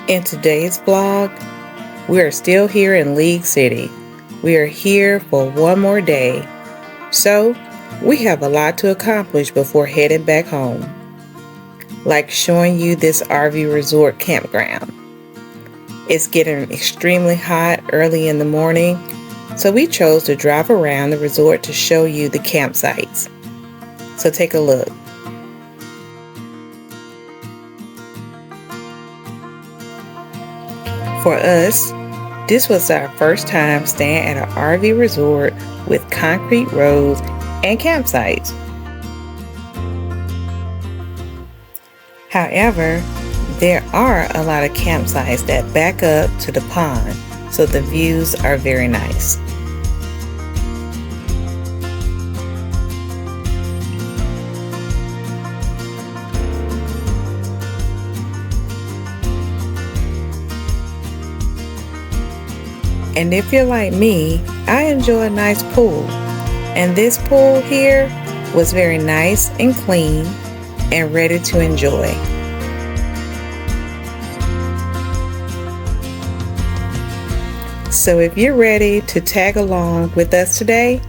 In today's vlog, we are still here in League City. We are here for one more day. So, we have a lot to accomplish before heading back home. Like showing you this RV resort campground. It's getting extremely hot early in the morning, so we chose to drive around the resort to show you the campsites. So take a look. For us, this was our first time staying at an RV resort with concrete roads and campsites. However, there are a lot of campsites that back up to the pond, so the views are very nice. And if you're like me, I enjoy a nice pool. And this pool here was very nice and clean and ready to enjoy. So if you're ready to tag along with us today,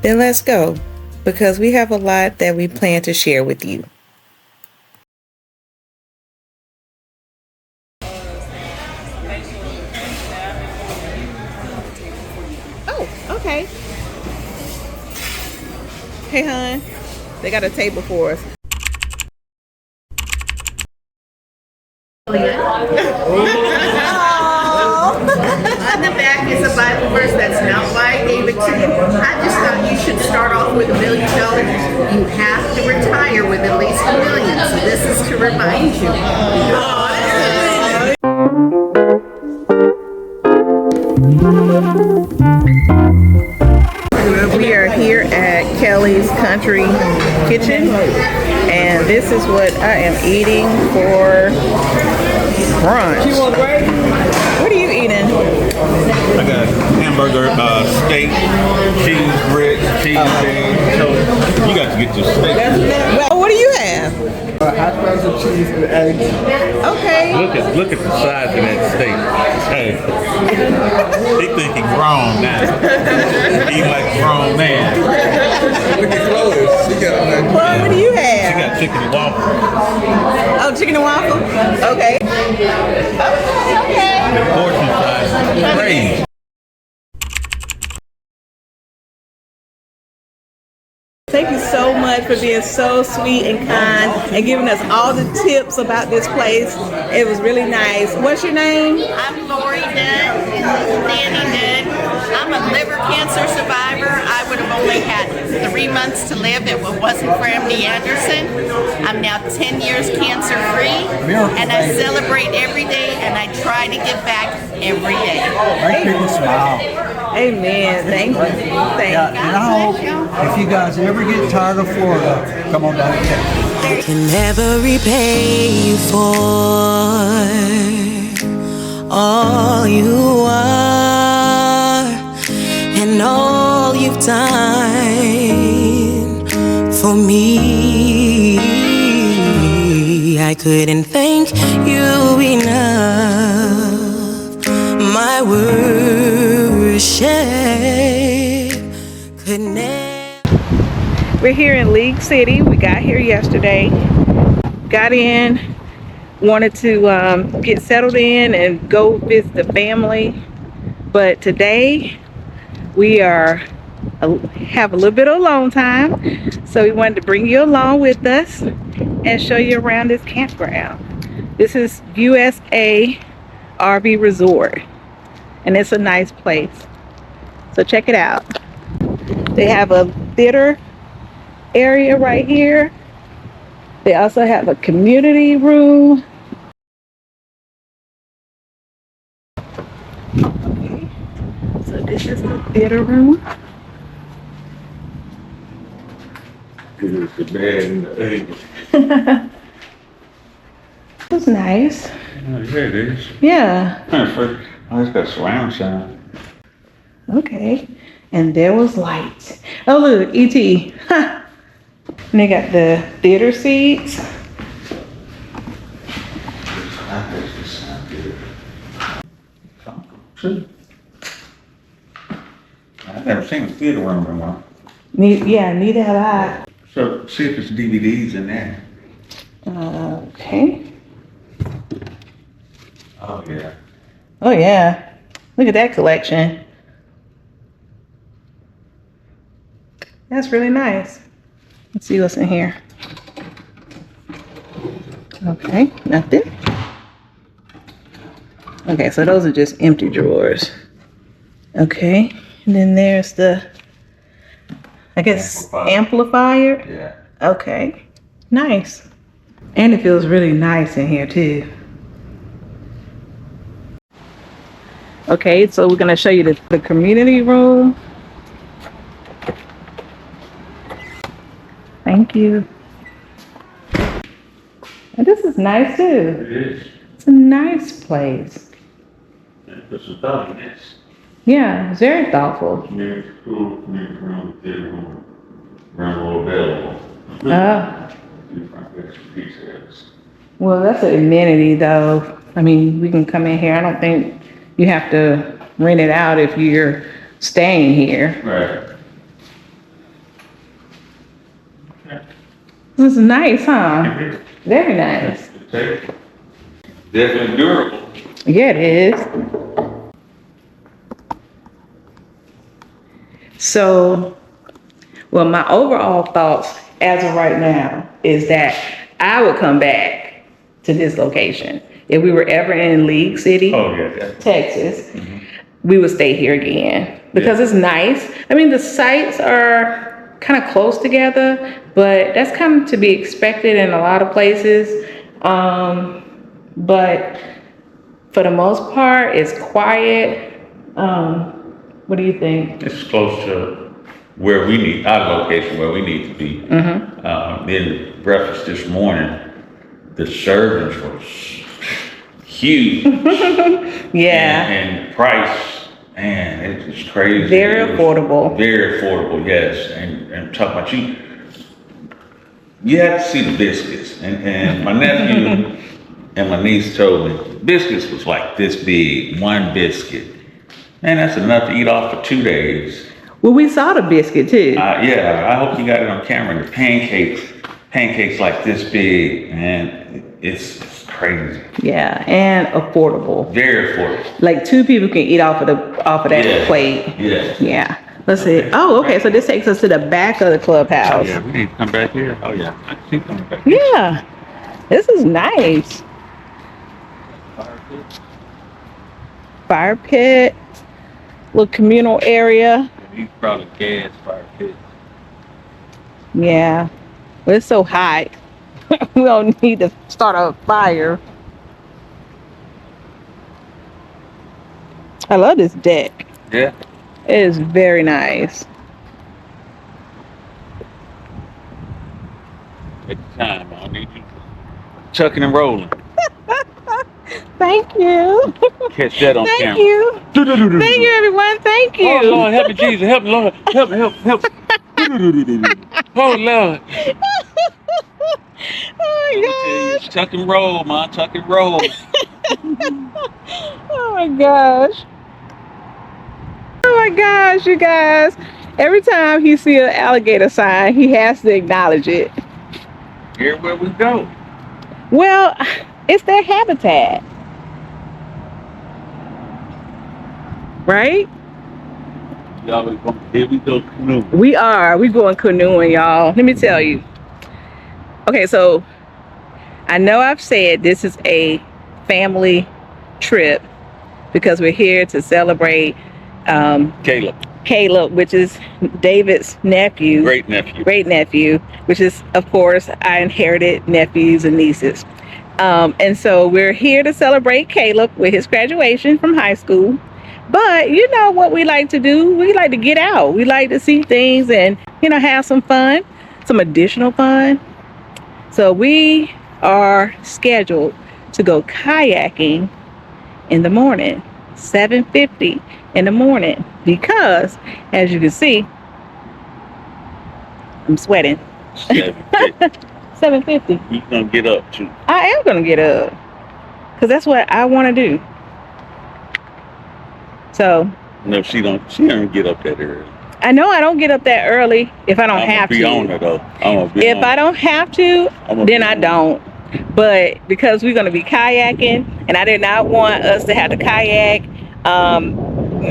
then let's go, because we have a lot that we plan to share with you. Okay. Hey, hon. They got a table for us. On the back is a Bible verse that's not why I gave it to you. I just thought you should start off with $1 million. You have to retire with at least $1 million. So this is to remind you. We are here at Kelley's Country Kitchen, and this is what I am eating for brunch. What are you eating? I got hamburger, steak, cheese, grits, cheese, eggs. So you got to get your steak. Well, what do you have? Hot fries and cheese and eggs. Okay. Look at the size of that steak. Hey, he think he grown now. He like a grown man. Look at Chloe. She got like. Well, what do you have? She got chicken and waffle. Oh, chicken and waffle? Okay. Okay. The portion size is crazy. Thank you so much for being so sweet and kind and giving us all the tips about this place. It was really nice. What's your name? I'm Lori Dunn, and this is Danny Dunn. I'm a liver cancer survivor. I would have only had 3 months to live if it wasn't for MD Anderson. I'm now 10 years cancer free, and I celebrate every day, and I try to give back every day. Make people smile. Amen. Thank you. Thank you. And I hope if you guys ever get tired of Florida, come on down to Texas. I can never repay you for all you are and all you've done for me. I couldn't thank you enough. My worship could never. We're here in League City. We got here yesterday. Got in, wanted to get settled in and go visit the family. But today we have a little bit of alone time. So we wanted to bring you along with us and show you around this campground. This is USA RV Resort, and it's a nice place. So check it out. They have a theater area right here. They also have a community room. Okay, so this is the theater room. This is the bed and the egg. It's nice. Oh, yeah, it is. Yeah. Oh, it's got surround sound. Okay. And there was lights. Oh, look, E.T. Ha! And they got the theater seats. I bet this sound good. I've never seen a theater room in one. Neither have I. So see if there's DVDs in there. Okay. Oh yeah. Oh yeah. Look at that collection. That's really nice. Let's see what's in here. Okay, nothing. Okay, so those are just empty drawers. Okay, and then there's the, I guess, amplifier. Yeah. Okay, nice. And it feels really nice in here too. Okay, so we're gonna show you the community room. Thank you. And this is nice too. It is. It's a nice place. Put some thought in this. Yeah, it's very thoughtful. Community school, community room, theater room, room available. Different expertise areas. Well, that's an amenity though. I mean, we can come in here. I don't think you have to rent it out if you're staying here. Right. This is nice, huh? Very nice. Definitely durable. Yeah, it is. So, well, my overall thoughts as of right now is that I would come back to this location. If we were ever in League City, Oh yeah, definitely. Texas, we would stay here again because it's nice. I mean, the sites are kind of close together, but that's kind of to be expected in a lot of places. But for the most part, it's quiet. What do you think? It's close to where we need, our location, where we need to be. In breakfast this morning, the servings were huge. Yeah. And price, man, it's just crazy. Very It was affordable. Very affordable, yes. And talk about you have to see the biscuits. And my nephew and my niece told me, biscuits was like this big, one biscuit. Man, that's enough to eat off for 2 days. Well, we saw the biscuit too. Yeah, I hope you got it on camera. The pancakes like this big, man, it's crazy. Yeah, and affordable. Very affordable. Like 2 people can eat off of that Yeah. plate. Yeah. Yeah. Let's see. Oh, okay. So this takes us to the back of the clubhouse. Yeah, we need to come back here. Oh yeah, I can see coming back. Yeah. This is nice. Fire pit. Little communal area. He's probably gas fire pit. Yeah. Well, it's so hot. We don't need to start a fire. I love this deck. Yeah. It is very nice. Take the time. I don't need you chucking and rolling. Thank you. Catch that on Thank camera. you. Thank you, everyone. Thank you. Oh Lord, help me, Jesus, help me, Lord, help me, help. Oh Lord. Oh my gosh. Chuck and roll, man, chuck and roll. Oh my gosh. Oh my gosh, you guys. Every time he sees an alligator sign, he has to acknowledge it. Everywhere we go. Well, it's their habitat. Right? Y'all, here we go canoeing. We going canoeing, y'all. Let me tell you. Okay, so I know I've said this is a family trip because we're here to celebrate Caleb, which is David's nephew. Great nephew. Great nephew, which is, of course, I inherited nephews and nieces. And so we're here to celebrate Caleb with his graduation from high school. But you know what we like to do? We like to get out. We like to see things and, have some fun, some additional fun. So we are scheduled to go kayaking in the morning, 7:50 in the morning, because as you can see, I'm sweating. 7:50. You gonna get up too. I am gonna get up because that's what I want to do. So No, she don't get up that early. I know I don't get up that early if I don't I'm have gonna be to. on it though. I'm gonna be If on I it. don't have to, I'ma then be I on it. don't. But because we're going to be kayaking, and I did not want us to have to kayak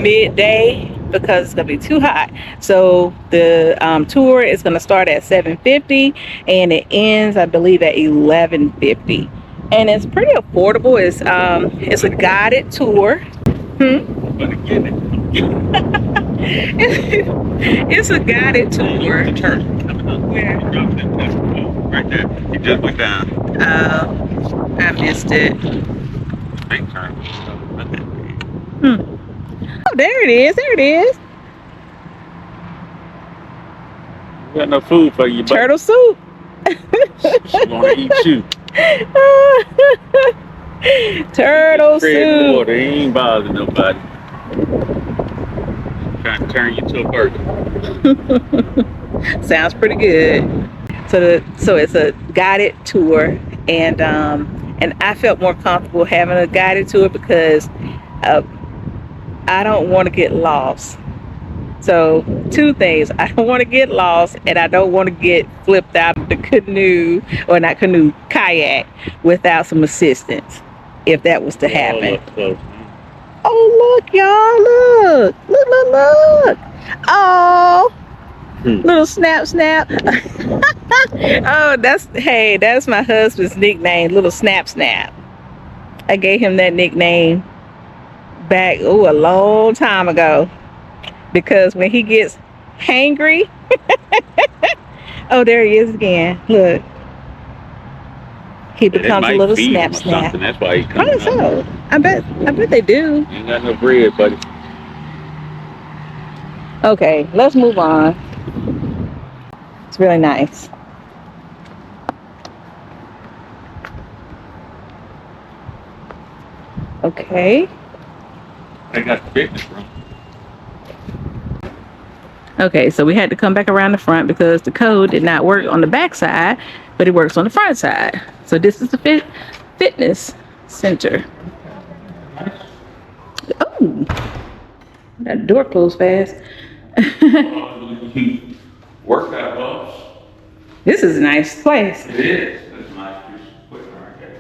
midday because it's going to be too hot. So the tour is going to start at 7:50 and it ends, I believe, at 11:50. And it's pretty affordable. It's a guided tour. But get it. It's a guided tour. The turkey coming up. Where? Right there. He just went down. I missed it. Big turn. Oh, there it is. There it is. We got no food for you, but Turtle soup. she wanna eat you. Turtle Fred water, soup. he ain't bothering nobody. Trying to turn you to a burger. Sounds pretty good. So it's a guided tour, and I felt more comfortable having a guided tour because I don't want to get lost. So two things: I don't want to get lost, and I don't want to get flipped out of the canoe, or not canoe, kayak, without some assistance, if that was to happen. Oh, look, y'all, look. Look. Oh, little snap. Oh, that's my husband's nickname, Little Snap. I gave him that nickname back, a long time ago. Because when he gets hangry, oh, there he is again. Look. He becomes a little snap. That's why he comes Probably so. I bet they do. You ain't got no bread, buddy. Okay, let's move on. It's really nice. Okay. They got the fitness room. Okay, so we had to come back around the front because the code did not work on the back side, but it works on the front side. So this is the fitness center. Oh, that door closed fast. Workout balls. This is a nice place. It is. It's nice. Just put it right there.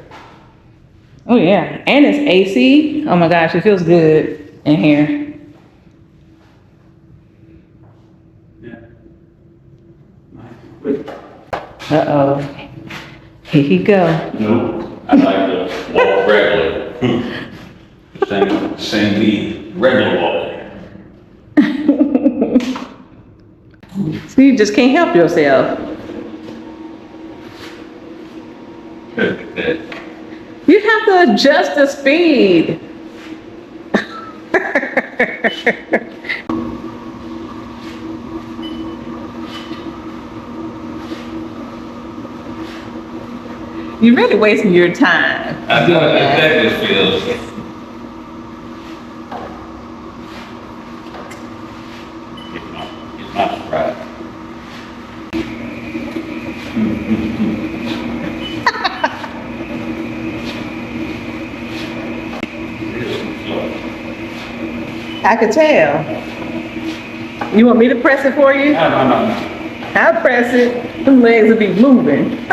Oh yeah, and it's AC. Oh my gosh, it feels good in here. Uh-oh. Here he go. No, I like to walk regular. Same me, regular walking. So you just can't help yourself. You have to adjust the speed. You're really wasting your time. I know that just feels. Get my surprise. I could tell. You want me to press it for you? No. I'll press it. Them legs will be moving.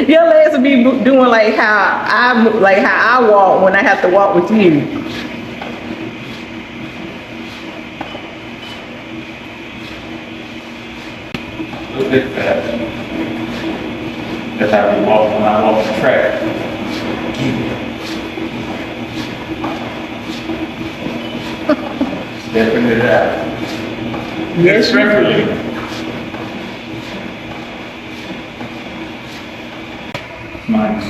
Your legs will be doing like how I walk when I have to walk with you. A bit fast. That's how we walk when I walk the track. Stepping it out. Yes, you do. Nice.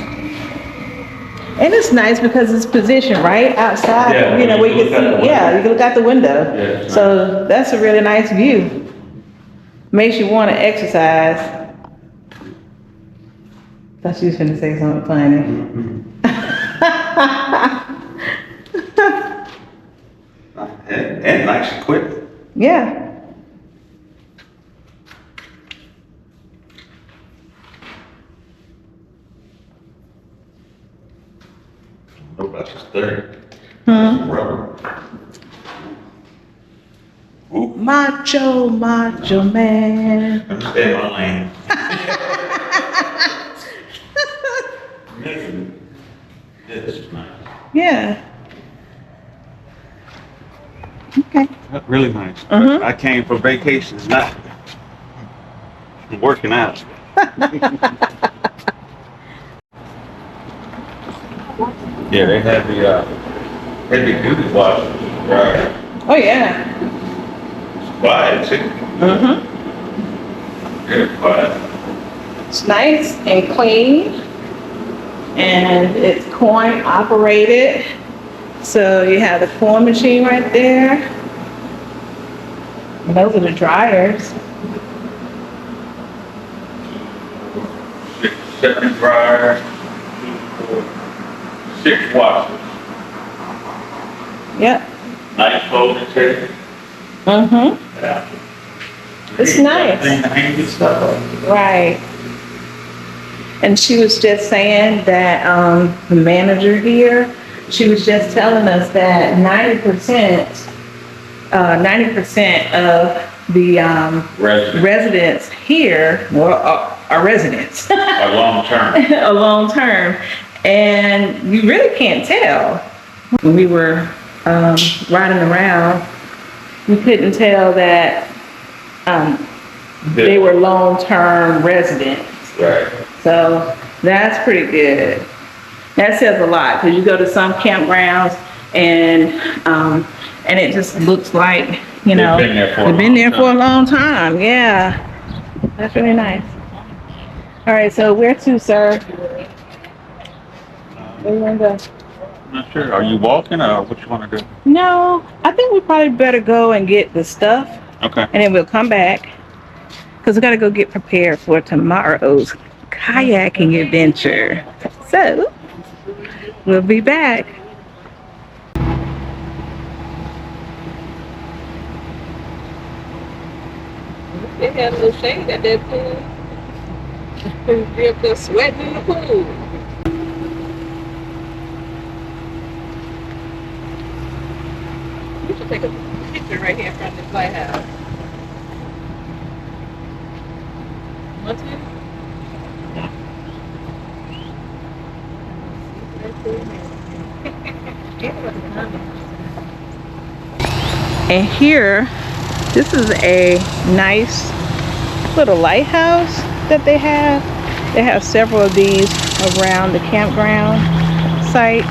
And it's nice because it's positioned right outside. Yeah, you know, where you can look out the see. window. Yeah, you can look out the window. Yeah, it's So that's a really nice view. Makes you want to exercise. Thought you was finna say something funny. And nice equipment. Yeah. What about your third? Hmm. Rubber. Macho man. I'm staying in my lane. This is nice. Yeah. Okay. That's really nice. Mhm. I came for vacation, not working out. Yeah, they had the heavy duty wash. Right. Oh yeah. Quiet too. Mhm. Very quiet. It's nice and clean, and it's coin operated. So you have the coin machine right there. And those are the dryers. 7 dryers, 6 washers. Yep. Nice folding table. Mhm. Yeah. It's nice. Thing to hang your stuff up. Right. And she was just saying that the manager here, she was just telling us that 90% of the Resident. residents here are residents A long term. a long term, and you really can't tell. When we were riding around, we couldn't tell that they were long-term residents. Right. So that's pretty good. That says a lot, because you go to some campgrounds and it just looks like, you know, They've been there for a they've been long there for a time. long time. Yeah, that's really nice. All right, so where to, sir? Where you wanna go? I'm not sure. Are you walking or what you want to do? No, I think we probably better go and get the stuff, Okay. and then we'll come back, because we gotta go get prepared for tomorrow's kayaking adventure. So we'll be back. They had a little shade at that pool. Be up there sweating in the pool. You should take a picture right here in front of this lighthouse. Want to? And here, this is a nice little lighthouse that they have. They have several of these around the campground site.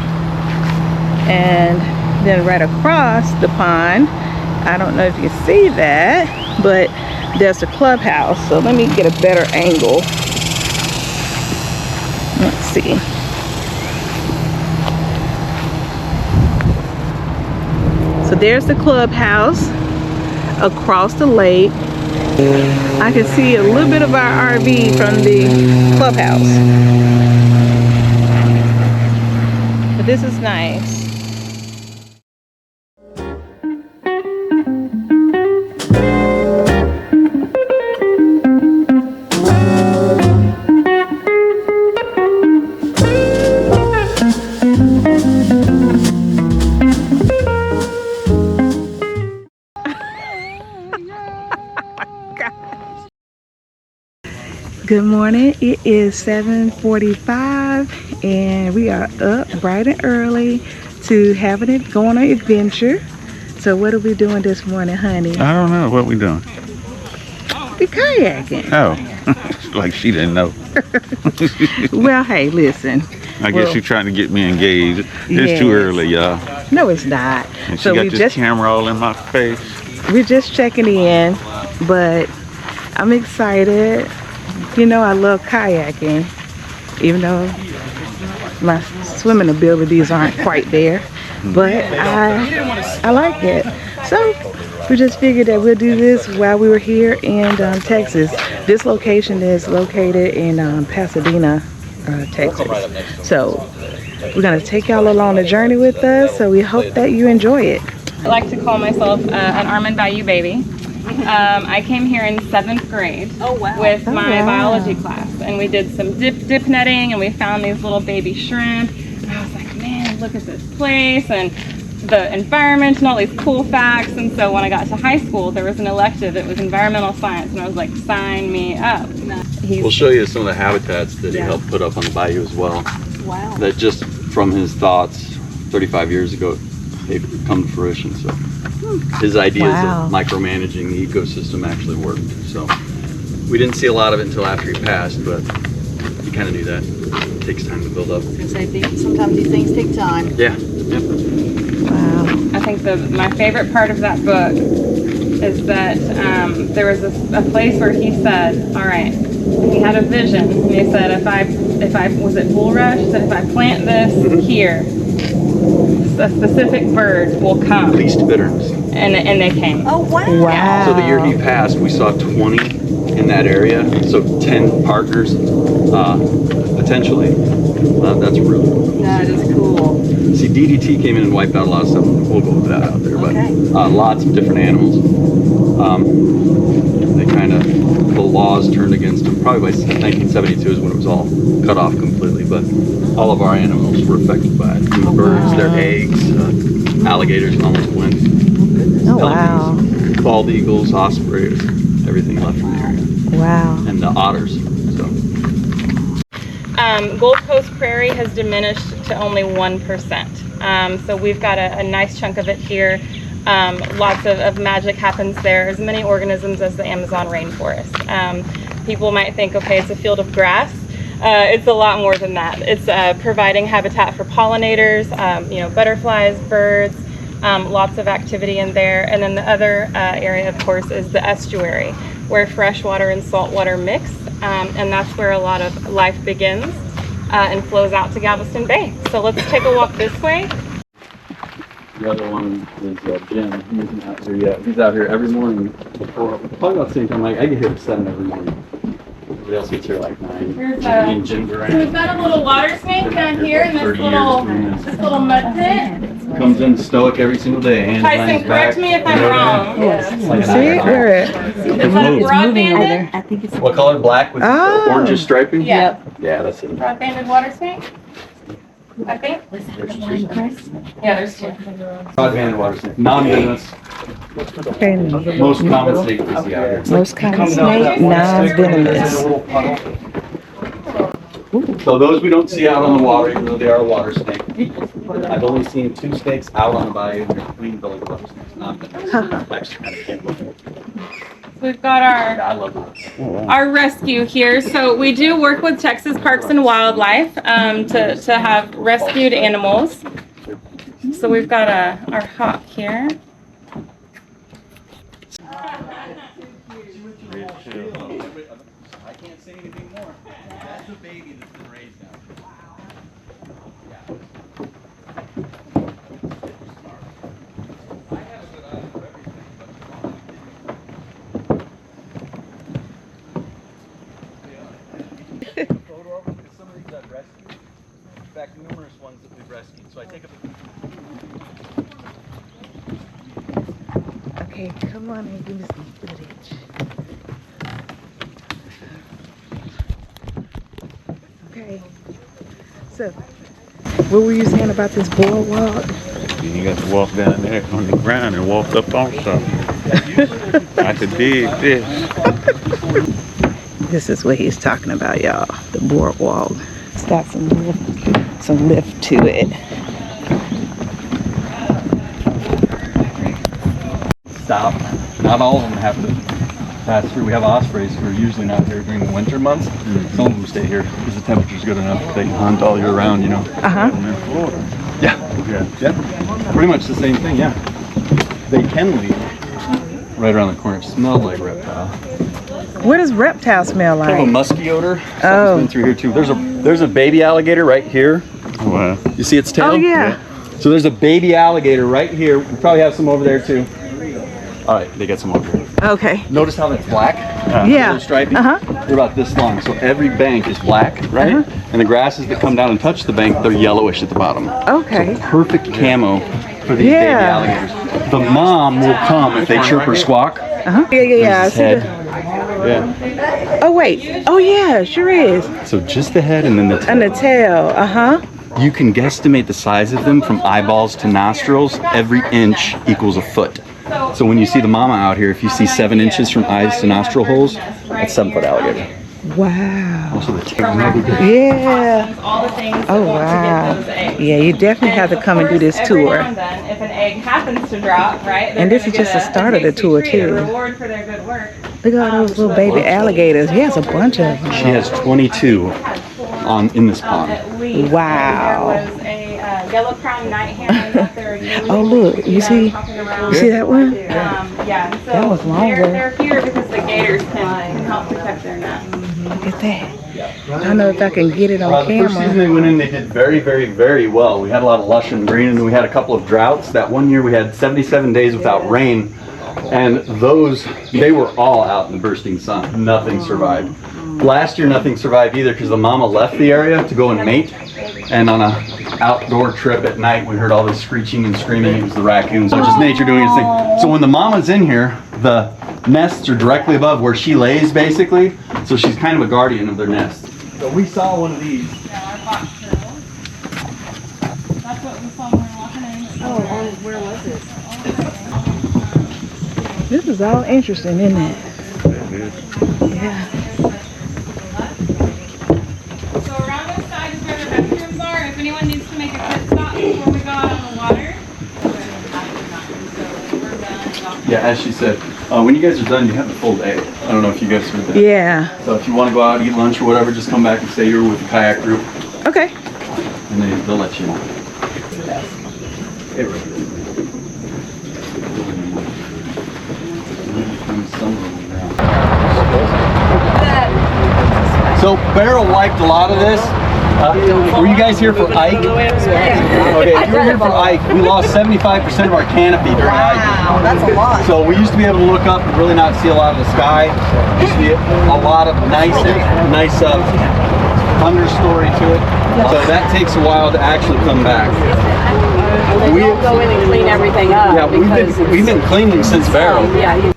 And then right across the pond, I don't know if you see that, but there's a clubhouse. So let me get a better angle. Let's see. So there's the clubhouse across the lake. I can see a little bit of our RV from the clubhouse. But this is nice. Good morning. It is 7:45 and we are up bright and early to go on an adventure. So what are we doing this morning, honey? I don't know what we doing. We kayaking. Oh, like she didn't know. Well, hey, listen. I guess you're trying to get me engaged. It's too Yes. early, y'all. No, it's not. And she So got we this just camera all in my face. we're just checking in, but I'm excited. You know, I love kayaking, even though my swimming abilities aren't quite there, but I like it. So we just figured that we'll do this while we were here in Texas. This location is located in Pasadena, Texas. So we're gonna take y'all along the journey with us. So we hope that you enjoy it. I like to call myself an Armand Bayou baby. I came here in 7th grade with my biology class, and we did some dip netting, and we found these little baby shrimp. And I was like, man, look at this place, and the environment and all these cool facts. And so when I got to high school, there was an elective. It was environmental science, and I was like, sign me up. We'll show you some of the habitats that he helped put up on the bayou as well. Wow. That just from his thoughts 35 years ago, they've come to fruition. So his ideas of micromanaging the ecosystem actually worked. So we didn't see a lot of it until after he passed, but you kind of knew that. It takes time to build up. Sometimes these things take time. Yeah. Yep. I think my favorite part of that book is that there was a place where he said, all right, he had a vision, and he said, if I was it bulrush? He said, if I plant this here, a specific bird will come. Least bitterness. And they came. Oh, wow. Wow. So the year he passed, we saw 20 in that area. So 10 partners, potentially. That's really cool. That is cool. See, DDT came in and wiped out a lot of stuff. We'll go over that out there, but lots of different animals. They kind of, the laws turned against them. Probably by 1972 is when it was all cut off completely, but all of our animals were affected by it. The birds, their eggs, alligators almost went. Oh, wow. Bald eagles, ospreys, everything left from the area. Wow. And the otters. So. Gold Coast Prairie has diminished to only 1%. So we've got a nice chunk of it here. Lots of magic happens there. As many organisms as the Amazon rainforest. People might think, okay, it's a field of grass. It's a lot more than that. It's providing habitat for pollinators, butterflies, birds, lots of activity in there. And then the other area, of course, is the estuary, where freshwater and saltwater mix. And that's where a lot of life begins and flows out to Galveston Bay. So let's take a walk this way. The other one is Jim. He isn't out here yet. He's out here every morning before, probably about the same time. I get here at 7 every morning. Everybody else gets here like 9. Here's Jim so we've got a little water snake down here in this little mud pit. Comes in stoic every single day. Hands behind Tyson, his back. correct me if I'm wrong. See? Is that broad-banded? I think it's What color? Black with orange striping? Yeah. Yeah, that's it. Broad-banded water snake? I think. Yeah, there's two. Broad-banded water snake. Non-venomous. Okay. Most common snake we see out here. Most common snake, non-venomous. So those we don't see out on the water, even though they are a water snake. I've only seen 2 snakes out on the bayou. They're clean bellied water snakes, not venomous. Actually, kind of can't look at. We've got our rescue here. So we do work with Texas Parks and Wildlife to have rescued animals. So we've got our hawk here. I can't say anything more. That's a baby that's been raised now. Photo of them because some of these I've rescued. In fact, numerous ones that we've rescued. So I take a Okay, come on and give me some footage. Okay. So, what were you saying about this boardwalk? You got to walk down there on the ground and walk up on something. I could dig this. This is what he's talking about, y'all. The boardwalk. It's got some lift to it. stop. Not all of them have to pass through. We have ospreys who are usually not here during the winter months. Some of them stay here because the temperature's good enough. They can hunt all year round, you know. Yeah. Pretty much the same thing, yeah. They can leave right around the corner. It smells like reptile. What does reptile smell like? Kind of a musky odor. Oh. Been through here too. There's a baby alligator right here. Wow. You see its tail? Oh, yeah. So there's a baby alligator right here. We probably have some over there too. All right, they got some over here. Okay. Notice how that's black? Yeah. Stripy? They're about this long. So every bank is black, right? And the grasses that come down and touch the bank, they're yellowish at the bottom. Okay. So perfect camo for these baby alligators. The mom will come if they chirp or squawk. Yeah. I see Head. Oh, wait. Oh, yeah, sure is. So just the head and then the tail. And the tail. you can guesstimate the size of them from eyeballs to nostrils. Every inch equals a foot. So when you see the mama out here, if you see 7 inches from eyes to nostril holes, that's 7 foot alligator. Wow. Also the tail. Yeah. All the things that Oh, want wow. to get those eggs. Yeah, you definitely have to come and do this Every tour. now and then, if an egg happens to drop, right? And this is just the start of the tour, too. Reward for their good work. Look at all those little baby alligators. He has a bunch of them. She has 22 in this pond. Wow. There was a yellow crown night heron that they're Oh, look. You see that one? Yeah, and so That was longer. they're here because the gators can help protect their nest. Look at that. I don't know if I can get it on The first season camera. they went in, they did very, very, very well. We had a lot of lush and green, and then we had a couple of droughts. That one year we had 77 days without rain, and those, they were all out in the bursting sun. Nothing survived. Last year nothing survived either because the mama left the area to go and mate, and on a outdoor trip at night we heard all this screeching and screaming. It was the raccoons, which is nature doing its thing. So when the mama's in here, the nests are directly above where she lays basically, so she's kind of a guardian of their nest. So we saw one of these. Yeah, our box turtle. That's what we saw when we were walking in. Oh, where was it? This is all interesting, isn't it? Yeah. So around this side is where the restrooms are. If anyone needs to make a pit stop before we go out on the water. Yeah, as she said, when you guys are done, you have the full day. I don't know if you guys heard that. Yeah. So if you want to go out, eat lunch or whatever, just come back and say you're with the kayak group, Okay. and they'll let you know. Hey, Rick. So Barrel wiped a lot of this. Were you guys here for Ike? Okay, if you were here for Ike, we lost 75% of our canopy during Ike. Wow, that's a lot. So we used to be able to look up and really not see a lot of the sky. There used to be a lot of nice understory to it. So that takes a while to actually come back. We don't go in and clean everything up. Yeah, we've been cleaning since Barrel. Yeah.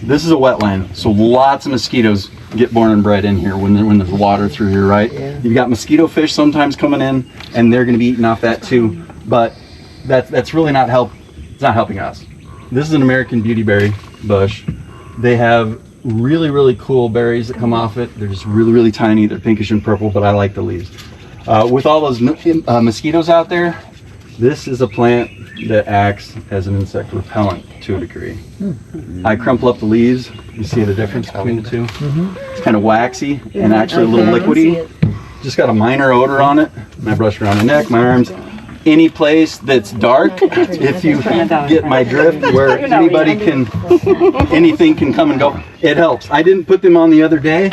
This is a wetland, so lots of mosquitoes get born and bred in here when there's water through here, right? Yeah. You've got mosquito fish sometimes coming in, and they're going to be eating off that too. But that's really not it's not helping us. This is an American beautyberry bush. They have really, really cool berries that come off it. They're just really, really tiny. They're pinkish and purple, but I like the leaves. With all those mosquitoes out there, this is a plant that acts as an insect repellent to a degree. I crumple up the leaves. You see the difference between the two? It's kind of waxy and actually a little liquidy. Just got a minor odor on it. And I brush around my neck, my arms. Any place that's dark, if you get my drift, where anything can come and go, it helps. I didn't put them on the other day.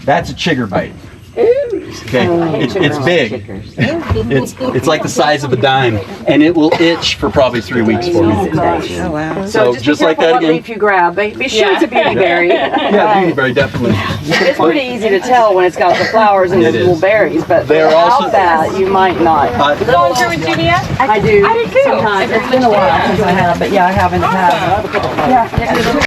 That's a chigger bite. Okay, it's big. It's like the size of a dime, and it will itch for probably 3 weeks for me. Oh, wow. So just like that what leaf you grab. Be sure it's a beautyberry. Yeah, beautyberry, definitely. It's pretty easy to tell when it's got the flowers and the little berries, but without that, you might not. Going through with GBS? I do. Sometimes. It's been a while since I have, but yeah, I have in the past. Yeah.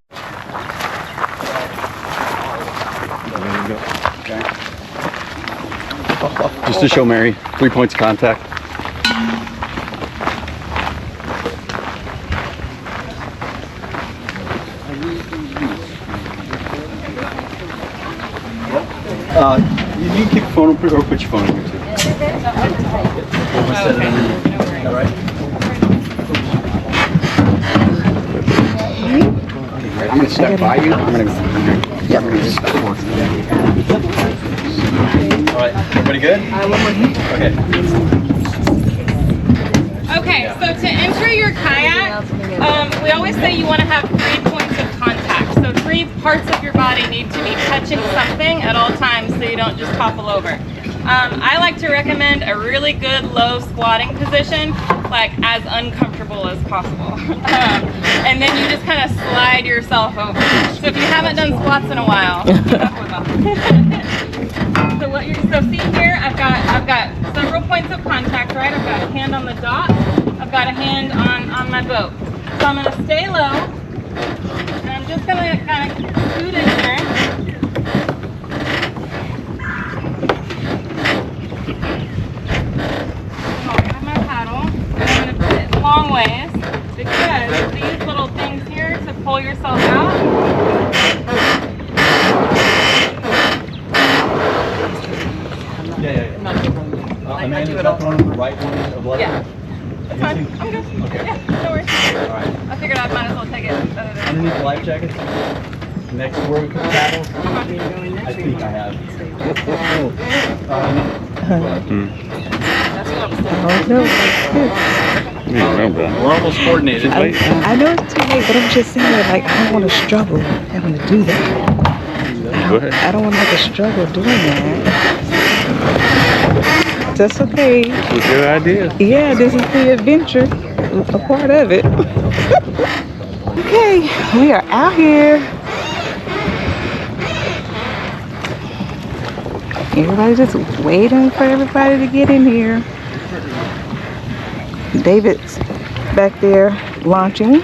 Just to show Mary, 3 points of contact. You can keep your phone or put your phone in here too. All right. I'm gonna step by you. I'm gonna All right, everybody good? Okay. Okay, so to enter your kayak, we always say you want to have 3 points of contact. So 3 parts of your body need to be touching something at all times so you don't just topple over. I like to recommend a really good low squatting position, like as uncomfortable as possible. And then you just kind of slide yourself over. So if you haven't done squats in a while, so see here, I've got several points of contact, right? I've got a hand on the dock, I've got a hand on my boat. So I'm gonna stay low, and I'm just gonna kind of scoot in here. mind if I do it is all. that one of the right ones of like? Yeah. That's fine. I'm good. Okay. Yeah, no worries. All right. I figured I might as well take it. Underneath the life jacket, next to where we put the paddles, I think I have. We're almost coordinated. I know it's too late, but I'm just saying, like, I don't want to struggle having to do that. Go ahead. I don't want to have to struggle doing that. That's okay. It's your idea. Yeah, this is the adventure, a part of it. Okay, we are out here. Everybody just waiting for everybody to get in here. David's back there launching.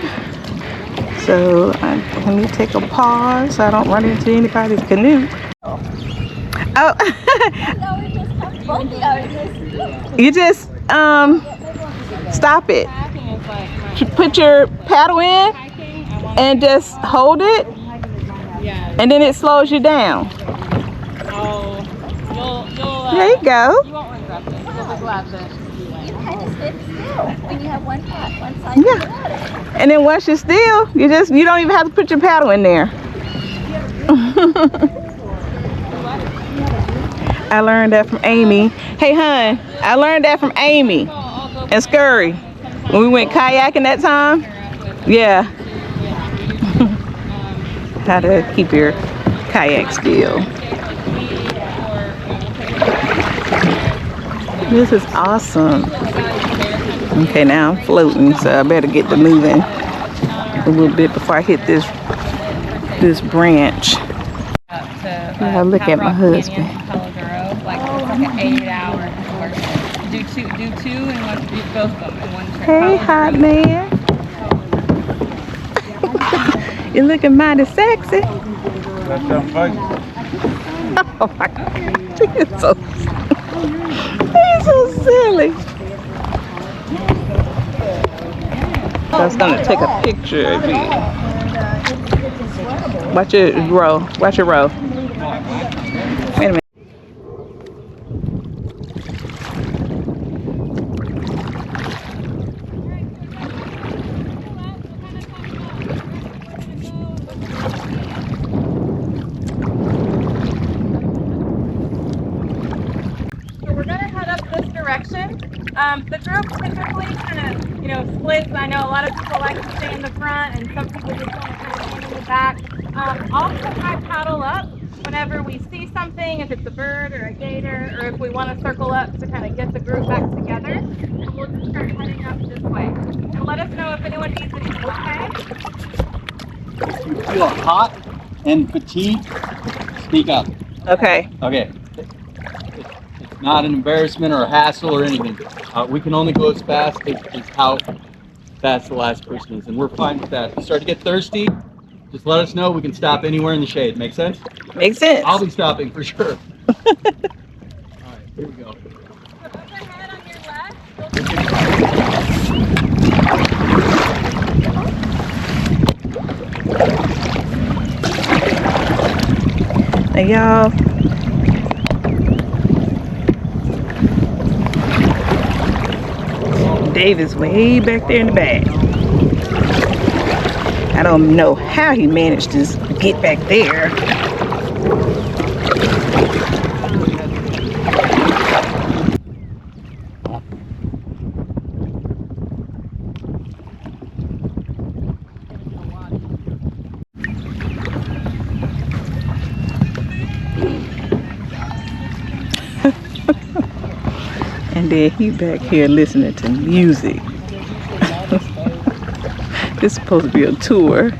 So let me take a pause so I don't run into anybody's canoe. Oh. You just stop it. Put your paddle in and just hold it, and then it slows you down. There you go. You won't regret this. You'll be glad that You kind of sit still when you have one side Yeah. And then once you're still, you don't even have to put your paddle in there. I learned that from Amy. Hey, hon, I learned that from Amy and Scurry when we went kayaking that time. Yeah. How to keep your kayak still. This is awesome. Okay, now I'm floating, so I better get to moving a little bit before I hit this branch. Yeah, look at my husband. Like an 8-hour excursion. Do two and one, do both of them in one trip. Hey, hot man. You're looking mighty sexy. That's so funny. Oh my God. He's so silly. I was gonna take a picture of you. Watch your row. Watch your row. Wait a minute. The group typically kind of, splits. I know a lot of people like to stay in the front, and some people just want to kind of stand in the back. I'll put my paddle up whenever we see something, if it's a bird or a gator, or if we want to circle up to kind of get the group back together. And we'll just start heading up this way. And let us know if anyone needs anything, okay? If you feel hot and fatigued, speak up. Okay. Okay. It's not an embarrassment or a hassle or anything. We can only go as fast as how fast the last person is, and we're fine with that. If you start to get thirsty, just let us know. We can stop anywhere in the shade. Make sense? Makes sense. I'll be stopping for sure. All right, here we go. Overhead on your left. Hey, y'all. Dave is way back there in the back. I don't know how he managed to get back there. And then he back here listening to music. This is supposed to be a tour.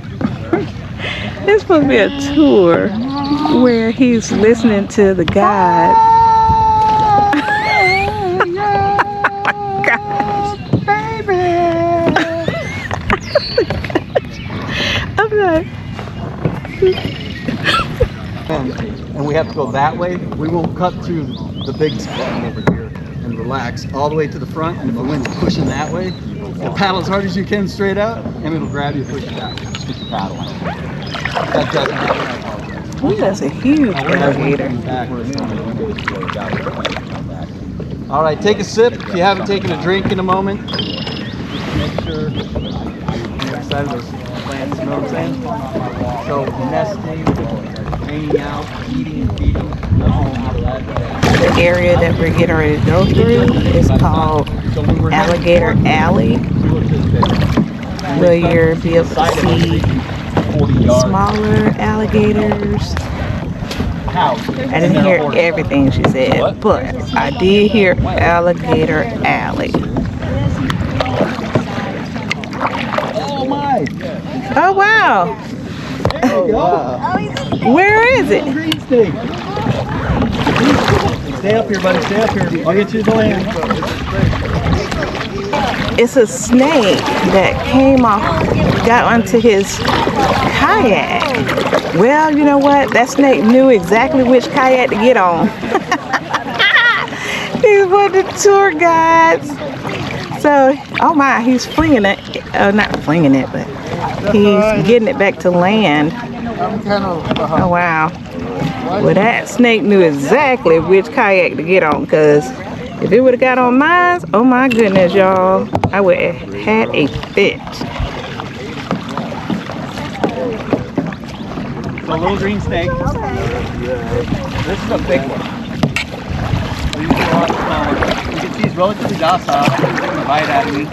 It's supposed to be a tour where he's listening to the guide. Oh my gosh, baby. I'm like, and we have to go that way. We will cut through the big spot over here and relax all the way to the front, and if the wind's pushing that way, you'll paddle as hard as you can straight out, and it'll grab you and push you back. Just keep paddling. That doesn't happen. ooh, that's a huge alligator. All right, take a sip if you haven't taken a drink in a moment. Just make sure you're excited those plants, you know what I'm saying? So nesting, hanging out, eating and feeding, nothing out of that. The area that we're getting ready to go through is called Alligator Alley, where you'll be able to see smaller alligators. I didn't hear everything she said, but I did hear Alligator Alley. Oh my! Oh wow! There you go. Where is it? Green snake. Stay up here, buddy. Stay up here. I'll get you to the land. It's a snake that came off, got onto his kayak. Well, you know what? That snake knew exactly which kayak to get on. He's one of the tour guides. So, oh my, he's flinging it. Not flinging it, but he's getting it back to land. Oh wow. Well, that snake knew exactly which kayak to get on, because if it would have got on mine, oh my goodness, y'all, I would have had a fit. So, little green snake. This is a big one. These are a lot smaller. You can see he's relatively docile. He's taking a bite out of me. You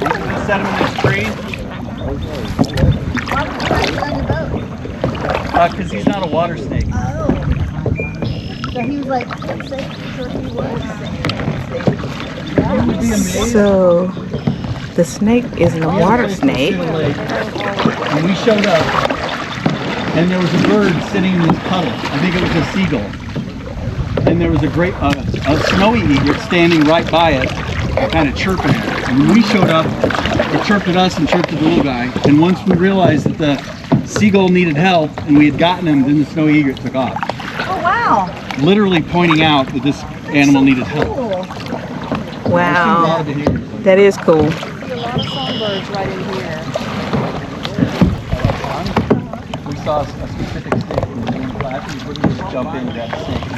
can set him in this tree. Because he's not a water snake. Oh. So he was like, so he was. So the snake isn't a water snake. And we showed up, and there was a bird sitting in this puddle. I think it was a seagull. And there was a snowy egret standing right by it, kind of chirping at it. And when we showed up, it chirped at us and chirped at the little guy. And once we realized that the seagull needed help and we had gotten him, then the snowy egret took off. Oh wow! Literally pointing out that this animal needed help. Wow, that is cool. I see a lot of songbirds right in here. We saw a specific snake in the main flat, and we wouldn't just jump in and grab the snake.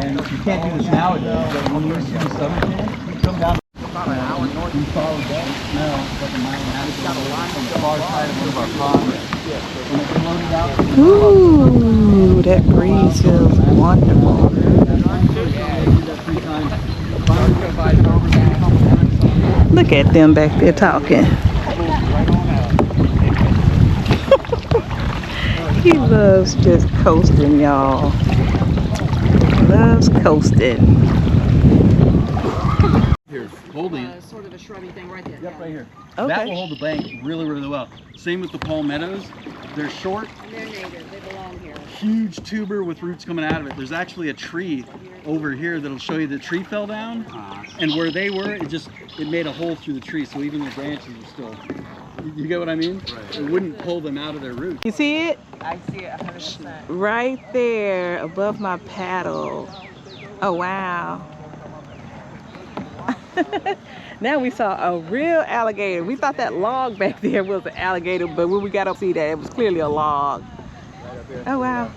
And you can't do this nowadays, but when we used to do summertime, we'd come down about an hour north and follow that smell, like a mile and a half. It's got a line on the far side of one of our ponds. When it's floated out, Ooh, that breeze feels wonderful. Look at them back there talking. He loves just coasting, y'all. Loves coasting. Here, holding it. Sort of a shrubby thing right there. Yep, right here. Okay. That will hold the bank really, really well. Same with the palmettos. They're short. And they're native. They belong here. Huge tuber with roots coming out of it. There's actually a tree over here that'll show you the tree fell down, and where they were, it made a hole through the tree, so even the branches are still. You get what I mean? Right. It wouldn't pull them out of their roots. You see it? I see it 100%. Right there above my paddle. Oh wow. Now we saw a real alligator. We thought that log back there was an alligator, but when we got up to see that, it was clearly a log. Oh wow.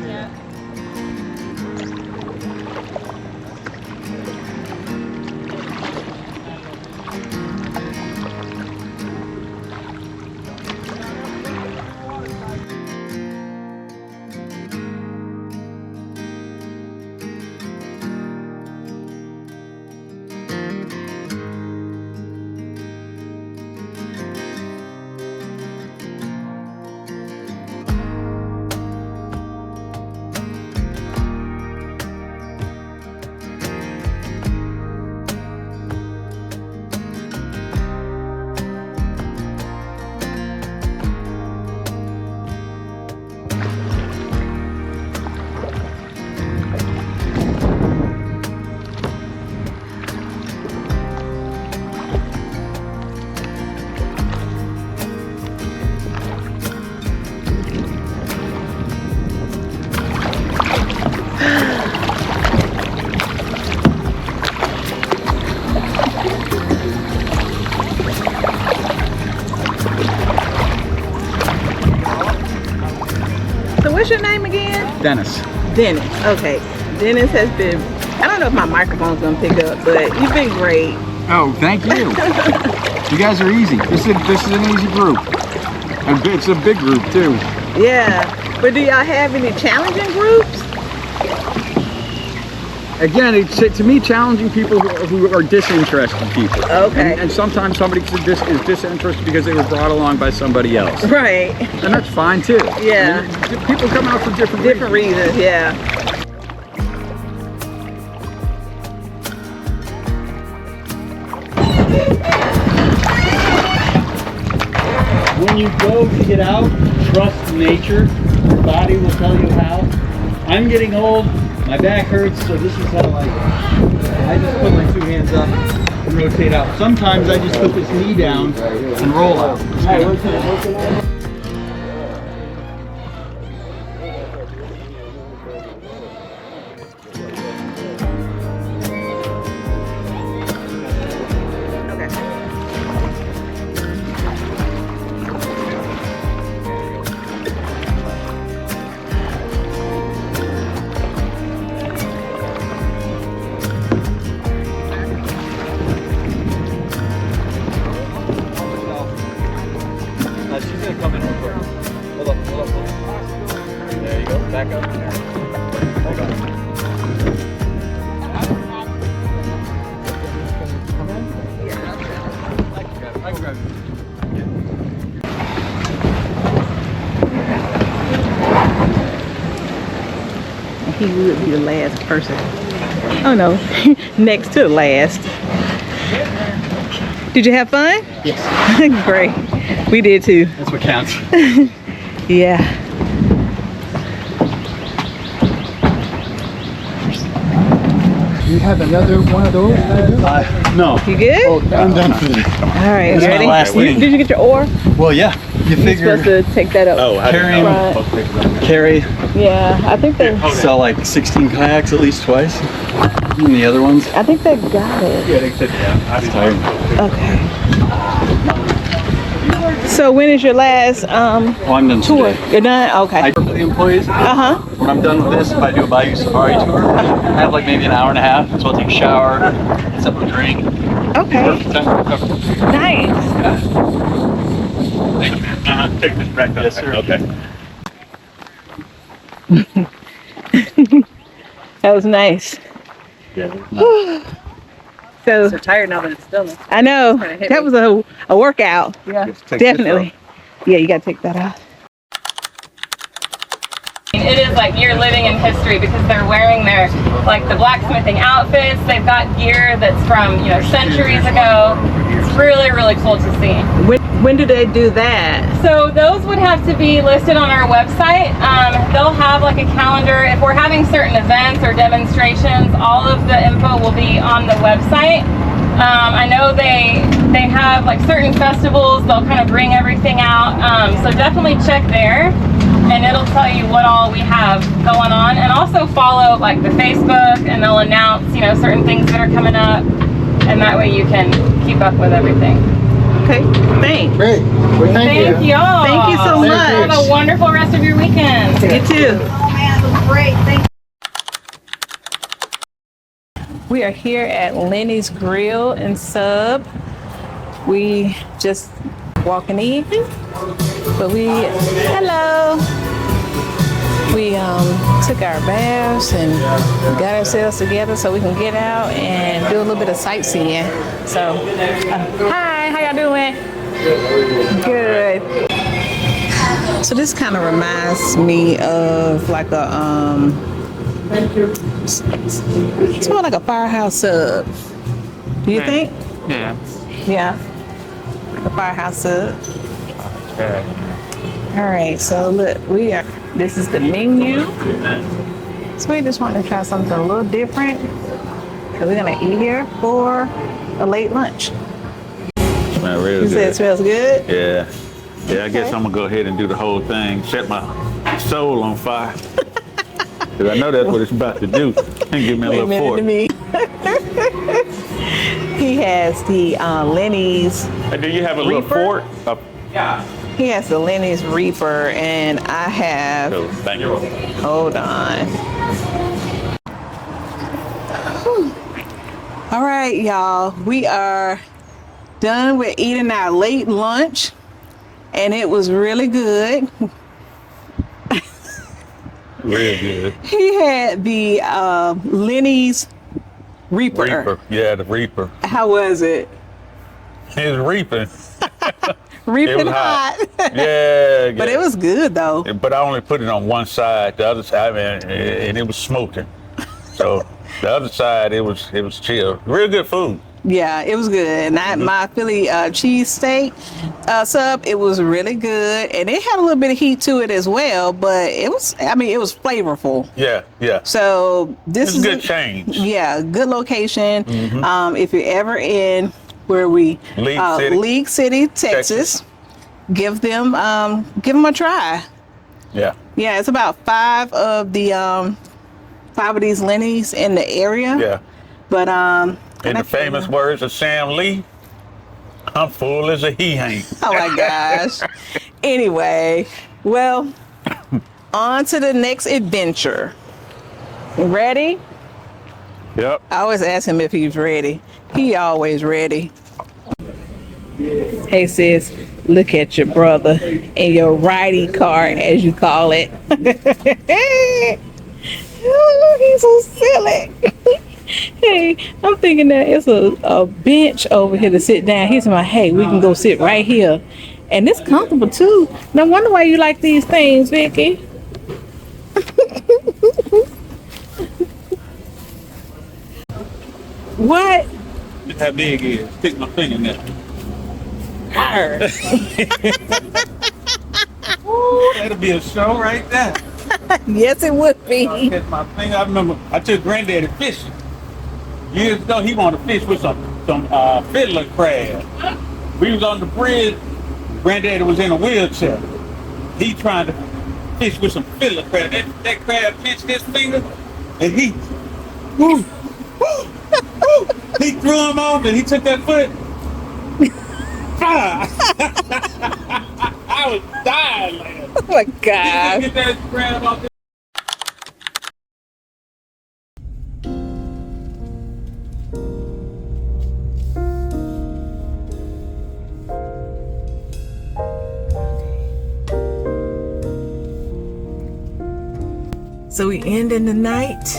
Yeah. Dennis. Dennis. Okay. Dennis has been, I don't know if my microphone's gonna pick up, but you've been great. Oh, thank you. You guys are easy. This is an easy group. And it's a big group too. Yeah. But do y'all have any challenging groups? Again, it's to me challenging people who are disinterested people. Okay. And sometimes somebody is disinterested because they were brought along by somebody else. Right. And that's fine too. Yeah. I mean, people come out for different reasons. Yeah. When you go to get out, trust nature. Your body will tell you how. I'm getting old, my back hurts, so this is how I just put my 2 hands up and rotate out. Sometimes I just put this knee down and roll out. She's gonna come in real quick. Hold up. There you go. Back up. Hold on. I can grab it. He would be the last person. Oh no, next to the last. Did you have fun? Yes. Great. We did too. That's what counts. Yeah. You have another one of those? No. You good? Oh, I'm done for this. All right, This you is my ready? last thing. Did you get your oar? Well, yeah. You You're figure supposed to take that up. carry, Yeah, I think they. Sell like 16 kayaks at least twice. And the other ones. I think they got it. Yeah, they said, yeah. It's tired. Okay. So when is your last Oh, I'm done tour? today. You're done? Okay. I work for the employees. Uh-huh. When I'm done with this, if I do a Bayou Safari tour, I have like maybe an hour and a half. So I'll take a shower, get something to drink. Okay. Perfect time to recover. Nice. Take this back. Yes, sir. Okay. That was nice. Yeah. So tired now that it's done. I know that was a workout. Yeah. Definitely. Yeah, you gotta take that out. It is like you're living in history because they're wearing their, like the blacksmithing outfits. They've got gear that's from, you know, centuries ago. It's really, really cool to see. When do they do that? So those would have to be listed on our website. They'll have like a calendar. If we're having certain events or demonstrations, all of the info will be on the website. I know they have like certain festivals. They'll kind of bring everything out. So definitely check there. And it'll tell you what all we have going on, and also follow like the Facebook, and they'll announce, you know, certain things that are coming up, and that way you can keep up with everything. Okay, thanks. Great. Well, thank you. Thank y'all. Thank you so much. Have a wonderful rest of your weekend. You too. Oh man, it was great. Thank you. We are here at Lenny's Grill and Sub. We just walking in, but hello. We took our baths and got ourselves together so we can get out and do a little bit of sightseeing. So, hi, how y'all doing? Good. So this kind of reminds me of like a it's more like a firehouse sub. Do you think? Yeah. Yeah. The firehouse sub. Okay. All right, so look, this is the menu. So we just want to try something a little different. So we're gonna eat here for a late lunch. Smell real You said it good. smells good? Yeah. Yeah, I guess I'm gonna go ahead and do the whole thing. Set my soul on fire. Cause I know that's what it's about to do. And give me a Wait a little fork. minute to me. He has the Lenny's. Do you have a little Reaper? fork? Yeah. He has the Lenny's Reaper, and I have. Thank you. Hold on. Whew. All right, y'all. We are done with eating our late lunch, and it was really good. Real good. He had the Lenny's Reaper. Yeah, the Reaper. How was it? It was reaping. Reaping hot. Yeah, But it was good though. But I only put it on one side. The other side, and it was smoking. So the other side, it was chill. Real good food. Yeah, it was good. And my Philly cheese steak sub, it was really good. And it had a little bit of heat to it as well, but it was flavorful. Yeah. So this is a good change. Yeah, good location. If you're ever in where League City, Texas, give them a try. Yeah. Yeah, it's about 5 of these Lenny's in the area. Yeah. But in the famous words of Sam Lee, I'm full as a he ain't. Oh my gosh. Anyway, well, on to the next adventure. Ready? Yep. I always ask him if he's ready. He always ready. Hey sis, look at your brother in your riding car, as you call it. Oh, he's so silly. Hey, I'm thinking that it's a bench over here to sit down. He's like, hey, we can go sit right here. And it's comfortable too. No wonder why you like these things, Vicky. What? Look how big it is. Stick my finger in there. Ooh, that'll be a show right there. Yes, it would be. I remember I took Granddaddy fishing years ago. He wanted to fish with some fiddler crab. We was on the bridge. Granddaddy was in a wheelchair. He trying to fish with some fiddler crab. That crab pinched his finger, and he threw him off, and he took that foot. I was dying, man. Oh my God. Get that crab off. So we end in the night,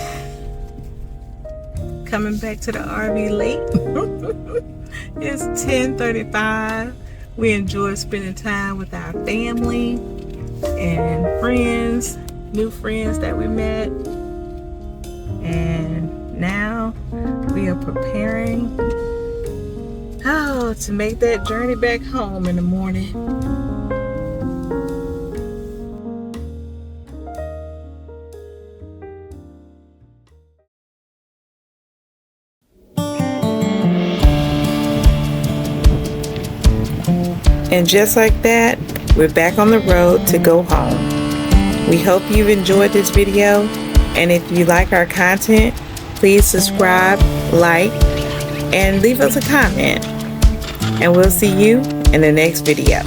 coming back to the RV late. It's 10:35. We enjoy spending time with our family and friends, new friends that we met. And now we are preparing to make that journey back home in the morning. And just like that, we're back on the road to go home. We hope you've enjoyed this video, and if you like our content, please subscribe, like, and leave us a comment. And we'll see you in the next video.